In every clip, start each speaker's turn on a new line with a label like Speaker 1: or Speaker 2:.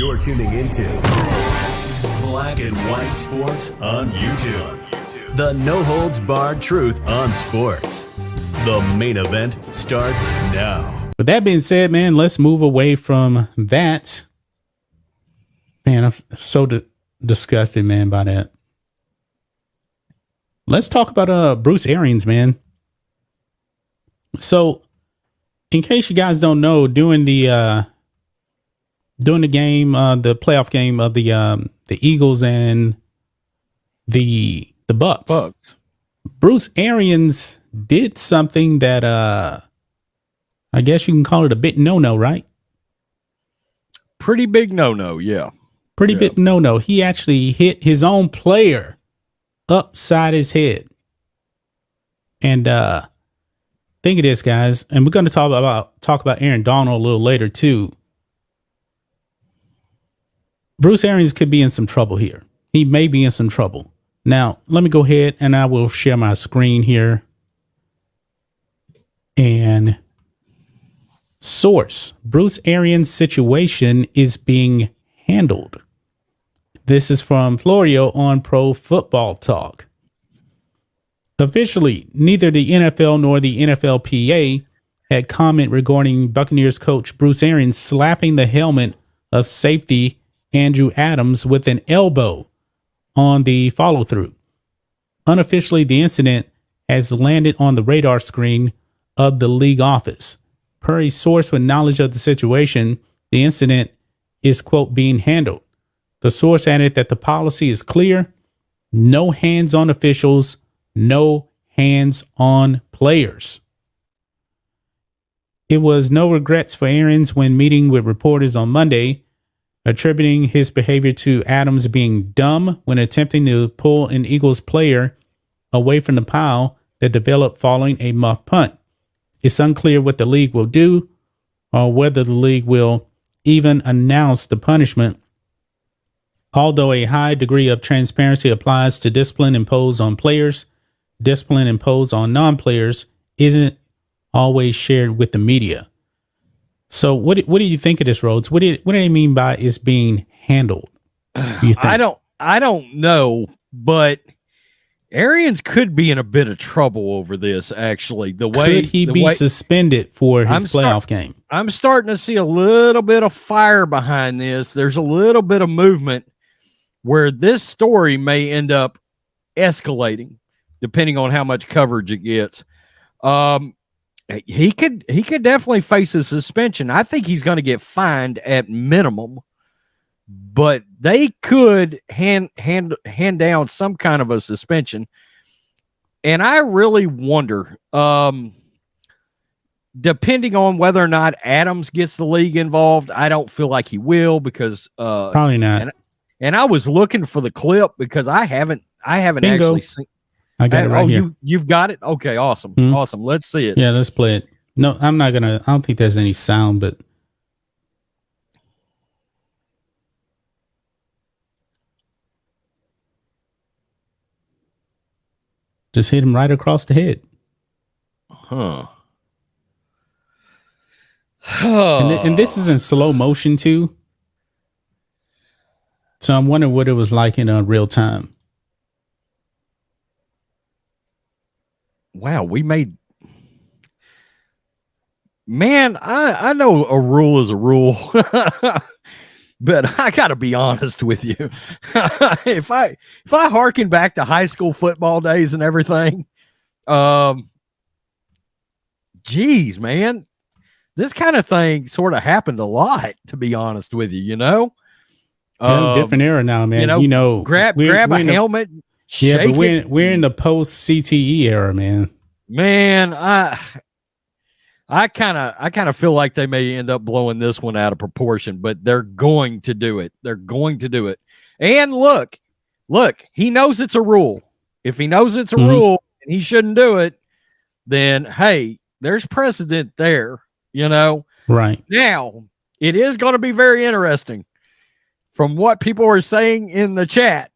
Speaker 1: You're tuning into Black and White Sports on YouTube. The no-holds-barred truth on sports. The main event starts now.
Speaker 2: With that being said, man, let's move away from that. Man, I'm so disgusted, man, by that. Let's talk about Bruce Arians, man. So, in case you guys don't know, during the game, the playoff game of the Eagles and the Bucs, Bruce Arians did something that I guess you can call it a bit no-no, right?
Speaker 3: Pretty big no-no, yeah.
Speaker 2: Pretty big no-no. He actually hit his own player upside his head. And think of this, guys, and we're going to talk about Aaron Donald a little later too. Bruce Arians could be in some trouble here. He may be in some trouble. Now, let me go ahead and I will share my screen here. And source: Bruce Arians' situation is being handled. This is from Florio on Pro Football Talk. Officially, neither the NFL nor the NFLPA had comment regarding Buccaneers coach Bruce Arians slapping the helmet of safety Andrew Adams with an elbow on the follow-through. Unofficially, the incident has landed on the radar screen of the league office. Per a source with knowledge of the situation, the incident is, quote, being handled. The source added that the policy is clear: no hands on officials, no hands on players. It was no regrets for Arians when meeting with reporters on Monday, attributing his behavior to Adams being dumb when attempting to pull an Eagles player away from the pile that developed following a muff punt. It's unclear what the league will do or whether the league will even announce the punishment. Although a high degree of transparency applies to discipline imposed on players, discipline imposed on non-players isn't always shared with the media. So what do you think of this, Rhodes? What do they mean by it's being handled? You think?
Speaker 3: I don't know, but Arians could be in a bit of trouble over this, actually.
Speaker 2: Could he be suspended for his playoff game?
Speaker 3: I'm starting to see a little bit of fire behind this. There's a little bit of movement where this story may end up escalating, depending on how much coverage it gets. He could definitely face a suspension. I think he's going to get fined at minimum, but they could hand down some kind of a suspension. And I really wonder, depending on whether or not Adams gets the league involved, I don't feel like he will because
Speaker 2: probably not.
Speaker 3: And I was looking for the clip because I haven't
Speaker 2: Bingo.
Speaker 3: actually seen.
Speaker 2: I got it right here.
Speaker 3: You've got it? Okay, awesome. Mm-hmm. Awesome. Let's see it.
Speaker 2: Yeah, let's play it. No, I don't think there's any sound, but just hit him right across the head.
Speaker 3: Huh.
Speaker 2: And this is in slow motion too. So I'm wondering what it was like in real time.
Speaker 3: Wow, man, I know a rule is a rule, but I got to be honest with you. If I harken back to high school football days and everything, geez, man, this kind of thing sort of happened a lot, to be honest with you,
Speaker 2: different era now, man.
Speaker 3: Grab a helmet.
Speaker 2: Yeah, but we're in the post CTE era, man.
Speaker 3: Man, I kind of feel like they may end up blowing this one out of proportion, but they're going to do it. They're going to do it. And look, he knows it's a rule. If he knows it's a rule and he shouldn't do it, then hey, there's precedent there.
Speaker 2: Right
Speaker 3: now, it is going to be very interesting from what people are saying in the chat.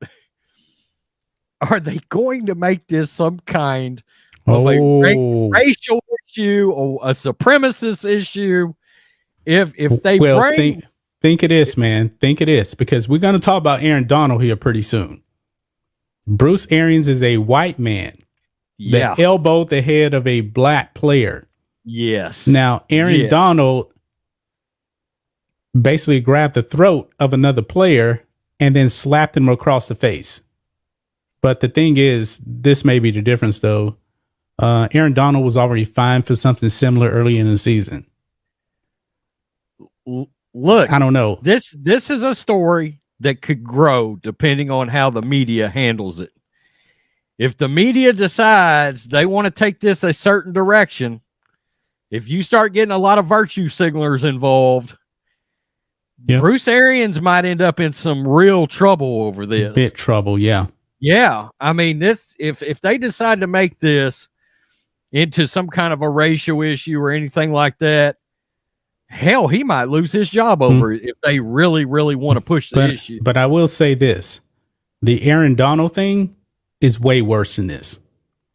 Speaker 3: Are they going to make this some kind of a racial issue or a supremacist issue? If they
Speaker 2: think of this, man. Think of this, because we're going to talk about Aaron Donald here pretty soon. Bruce Arians is a white man that elbowed the head of a black player.
Speaker 3: Yes.
Speaker 2: Now, Aaron Donald basically grabbed the throat of another player and then slapped him across the face. But the thing is, this may be the difference, though. Aaron Donald was already fined for something similar early in the season.
Speaker 3: Look,
Speaker 2: I don't know.
Speaker 3: This is a story that could grow depending on how the media handles it. If the media decides they want to take this a certain direction, if you start getting a lot of virtue signalers involved, Bruce Arians might end up in some real trouble over this.
Speaker 2: Bit trouble, yeah.
Speaker 3: Yeah. I mean, this if they decide to make this into some kind of a racial issue or anything like that, hell, he might lose his job over it if they really, really want to push the issue.
Speaker 2: But I will say this. The Aaron Donald thing is way worse than this.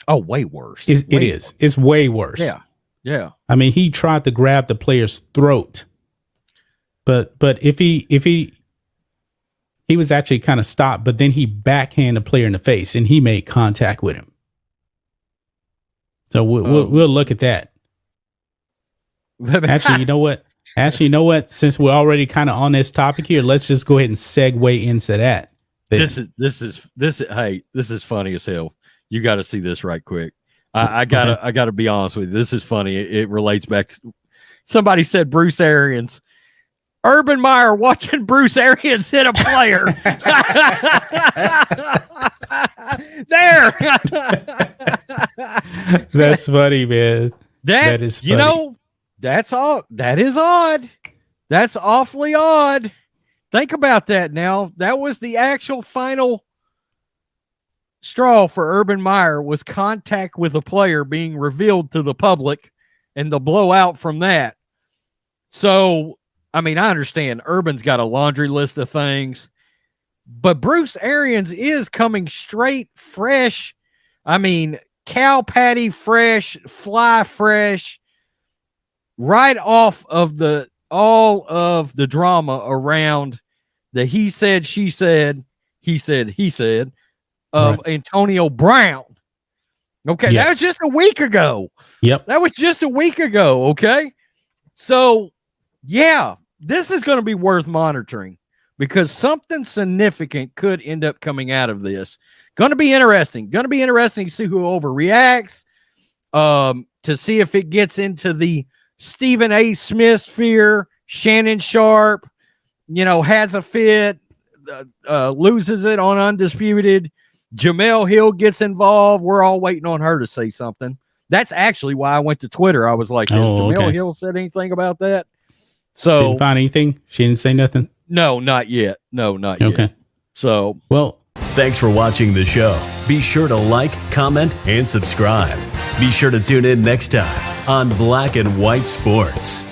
Speaker 3: Oh, way worse.
Speaker 2: It is. It's way worse.
Speaker 3: Yeah. Yeah.
Speaker 2: I mean, he tried to grab the player's throat. But if he was actually kind of stopped, but then he backhanded the player in the face and he made contact with him. So we'll look at that. Actually, you know what? Since we're already kind of on this topic here, let's just go ahead and segue into that.
Speaker 3: This is funny as hell. You got to see this right quick. I gotta be honest with you. This is funny. It relates back to, somebody said Bruce Arians. Urban Meyer watching Bruce Arians hit a player. There.
Speaker 2: That's funny, man.
Speaker 3: That is funny. You know, that's all. That is odd. That's awfully odd. Think about that now. That was the actual final straw for Urban Meyer, was contact with a player being revealed to the public and the blowout from that. So, I mean, I understand Urban's got a laundry list of things, but Bruce Arians is coming straight fresh. I mean, cow patty fresh, fly fresh, right off of all of the drama around the he said, she said, he said of Antonio Brown. Okay, that was just a week ago.
Speaker 2: Yep.
Speaker 3: That was just a week ago, okay? So, yeah, this is going to be worth monitoring because something significant could end up coming out of this. Going to be interesting. Going to be interesting to see who overreacts, to see if it gets into the Stephen A. Smith sphere. Shannon Sharp, has a fit, loses it on Undisputed. Jamel Hill gets involved. We're all waiting on her to say something. That's actually why I went to Twitter. I was like, has Jamel Hill said anything about that? So
Speaker 2: didn't find anything? She didn't say nothing?
Speaker 3: No, not yet. Yet.
Speaker 2: Okay.
Speaker 3: So,
Speaker 1: well, thanks for watching the show. Be sure to like, comment, and subscribe. Be sure to tune in next time on Black and White Sports.